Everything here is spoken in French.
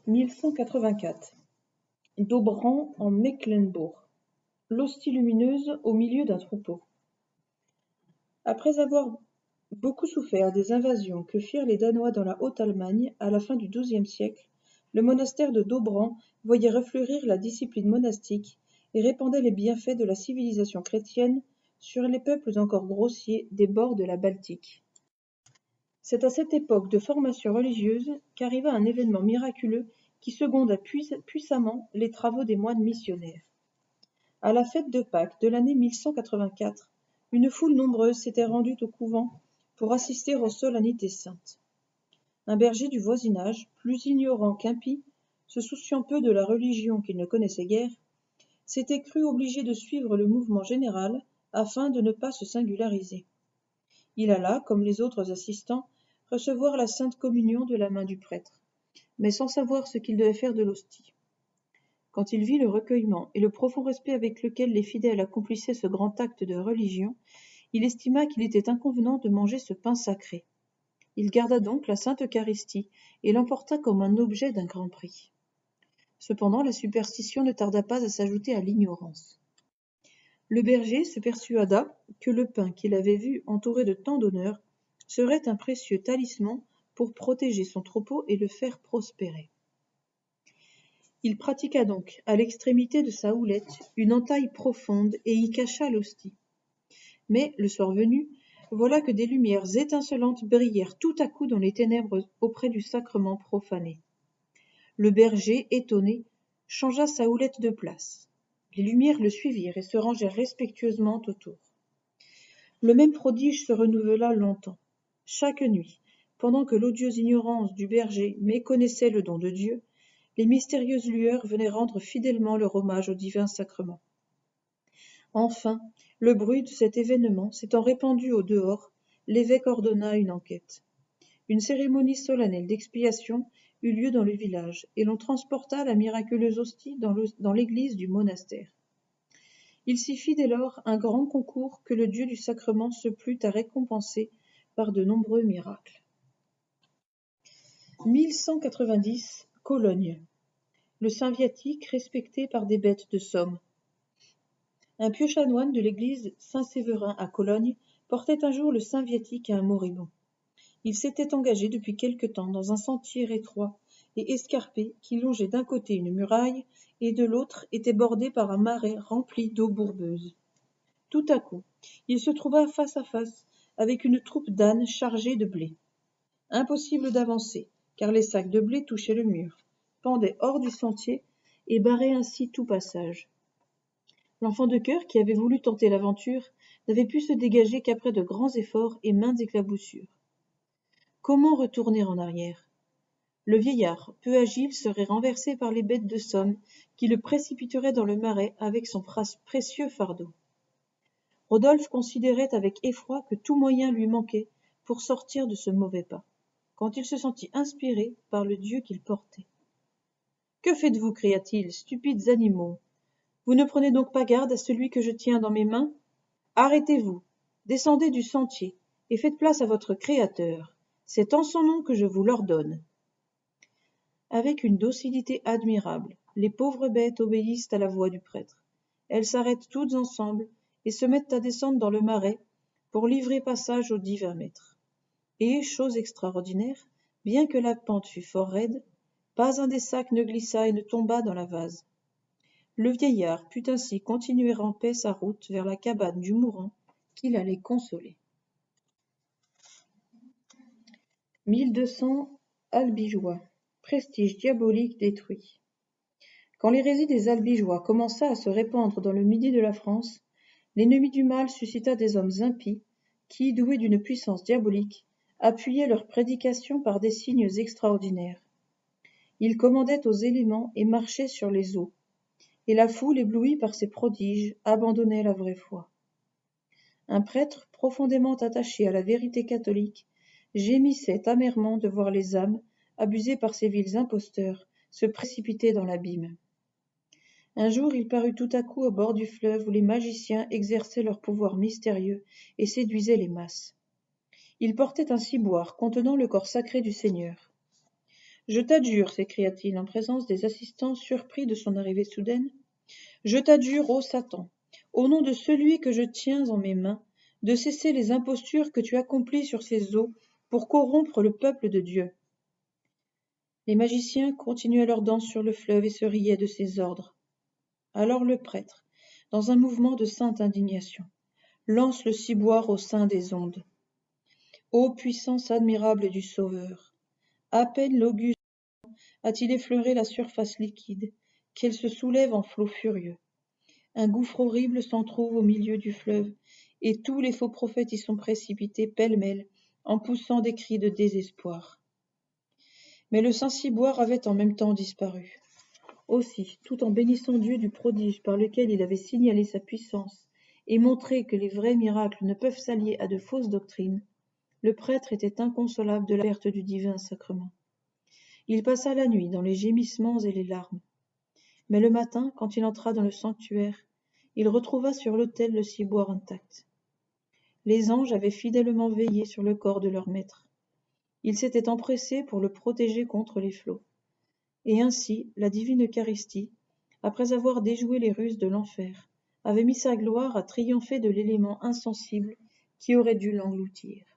1184. Dobran en Mecklembourg. L'hostie lumineuse au milieu d'un troupeau. Après avoir beaucoup souffert des invasions que firent les Danois dans la Haute-Allemagne à la fin du XIIe siècle, le monastère de Dobran voyait refleurir la discipline monastique et répandait les bienfaits de la civilisation chrétienne sur les peuples encore grossiers des bords de la Baltique. C'est à cette époque de formation religieuse qu'arriva un événement miraculeux qui seconda puissamment les travaux des moines missionnaires. À la fête de Pâques de l'année 1184, une foule nombreuse s'était rendue au couvent pour assister aux solennités saintes. Un berger du voisinage, plus ignorant qu'impie, se souciant peu de la religion qu'il ne connaissait guère, s'était cru obligé de suivre le mouvement général afin de ne pas se singulariser. Il alla, comme les autres assistants, recevoir la sainte communion de la main du prêtre, mais sans savoir ce qu'il devait faire de l'hostie. Quand il vit le recueillement et le profond respect avec lequel les fidèles accomplissaient ce grand acte de religion, il estima qu'il était inconvenant de manger ce pain sacré. Il garda donc la sainte Eucharistie et l'emporta comme un objet d'un grand prix. Cependant, la superstition ne tarda pas à s'ajouter à l'ignorance. Le berger se persuada que le pain qu'il avait vu entouré de tant d'honneur serait un précieux talisman pour protéger son troupeau et le faire prospérer. Il pratiqua donc, à l'extrémité de sa houlette, une entaille profonde et y cacha l'hostie. Mais, le soir venu, voilà que des lumières étincelantes brillèrent tout à coup dans les ténèbres auprès du sacrement profané. Le berger, étonné, changea sa houlette de place. Les lumières le suivirent et se rangèrent respectueusement autour. Le même prodige se renouvela longtemps. Chaque nuit, pendant que l'odieuse ignorance du berger méconnaissait le don de Dieu, les mystérieuses lueurs venaient rendre fidèlement leur hommage au divin sacrement. Enfin, le bruit de cet événement s'étant répandu au dehors, l'évêque ordonna une enquête. Une cérémonie solennelle d'expiation eut lieu dans le village, et l'on transporta la miraculeuse hostie dans l'église du monastère. Il s'y fit dès lors un grand concours que le Dieu du sacrement se plut à récompenser par de nombreux miracles. 1190, Cologne. Le saint viatique respecté par des bêtes de somme. Un pieux chanoine de l'église Saint-Séverin à Cologne portait un jour le saint viatique à un moribond. Il s'était engagé depuis quelque temps dans un sentier étroit et escarpé qui longeait d'un côté une muraille et de l'autre était bordé par un marais rempli d'eau bourbeuse. Tout à coup, il se trouva face à face avec une troupe d'ânes chargés de blé. Impossible d'avancer, car les sacs de blé touchaient le mur, pendaient hors du sentier et barraient ainsi tout passage. L'enfant de chœur, qui avait voulu tenter l'aventure, n'avait pu se dégager qu'après de grands efforts et maintes éclaboussures. Comment retourner en arrière ? Le vieillard, peu agile, serait renversé par les bêtes de somme qui le précipiteraient dans le marais avec son précieux fardeau. Rodolphe considérait avec effroi que tout moyen lui manquait pour sortir de ce mauvais pas, quand il se sentit inspiré par le Dieu qu'il portait. « Que faites-vous » cria-t-il, « stupides animaux ? Vous ne prenez donc pas garde à celui que je tiens dans mes mains ? Arrêtez-vous, descendez du sentier, et faites place à votre Créateur. C'est en son nom que je vous l'ordonne. » Avec une docilité admirable, les pauvres bêtes obéissent à la voix du prêtre. Elles s'arrêtent toutes ensemble et se mettent à descendre dans le marais pour livrer passage au divin maître. Et, chose extraordinaire, bien que la pente fût fort raide, pas un des sacs ne glissa et ne tomba dans la vase. Le vieillard put ainsi continuer en paix sa route vers la cabane du mourant qu'il allait consoler. 1200 Albigeois. Prestige diabolique détruit. Quand l'hérésie des Albigeois commença à se répandre dans le midi de la France, l'ennemi du mal suscita des hommes impies qui, doués d'une puissance diabolique, appuyaient leurs prédications par des signes extraordinaires. Ils commandaient aux éléments et marchaient sur les eaux, et la foule, éblouie par ces prodiges, abandonnait la vraie foi. Un prêtre profondément attaché à la vérité catholique gémissait amèrement de voir les âmes, abusées par ces vils imposteurs, se précipiter dans l'abîme. Un jour, il parut tout à coup au bord du fleuve où les magiciens exerçaient leur pouvoir mystérieux et séduisaient les masses. Il portait un ciboire contenant le corps sacré du Seigneur. Je t'adjure, s'écria-t-il en présence des assistants surpris de son arrivée soudaine, je t'adjure, ô Satan, au nom de celui que je tiens en mes mains, de cesser les impostures que tu accomplis sur ces eaux pour corrompre le peuple de Dieu. Les magiciens continuaient leur danse sur le fleuve et se riaient de ses ordres. Alors le prêtre, dans un mouvement de sainte indignation, lance le ciboire au sein des ondes. Ô puissance admirable du Sauveur! À peine l'auguste a-t-il effleuré la surface liquide, qu'elle se soulève en flots furieux. Un gouffre horrible s'en trouve au milieu du fleuve, et tous les faux prophètes y sont précipités pêle-mêle, en poussant des cris de désespoir. Mais le saint ciboire avait en même temps disparu. Aussi, tout en bénissant Dieu du prodige par lequel il avait signalé sa puissance et montré que les vrais miracles ne peuvent s'allier à de fausses doctrines, le prêtre était inconsolable de la perte du divin sacrement. Il passa la nuit dans les gémissements et les larmes. Mais le matin, quand il entra dans le sanctuaire, il retrouva sur l'autel le ciboire intact. Les anges avaient fidèlement veillé sur le corps de leur maître. Ils s'étaient empressés pour le protéger contre les flots. Et ainsi, la divine Eucharistie, après avoir déjoué les ruses de l'enfer, avait mis sa gloire à triompher de l'élément insensible qui aurait dû l'engloutir.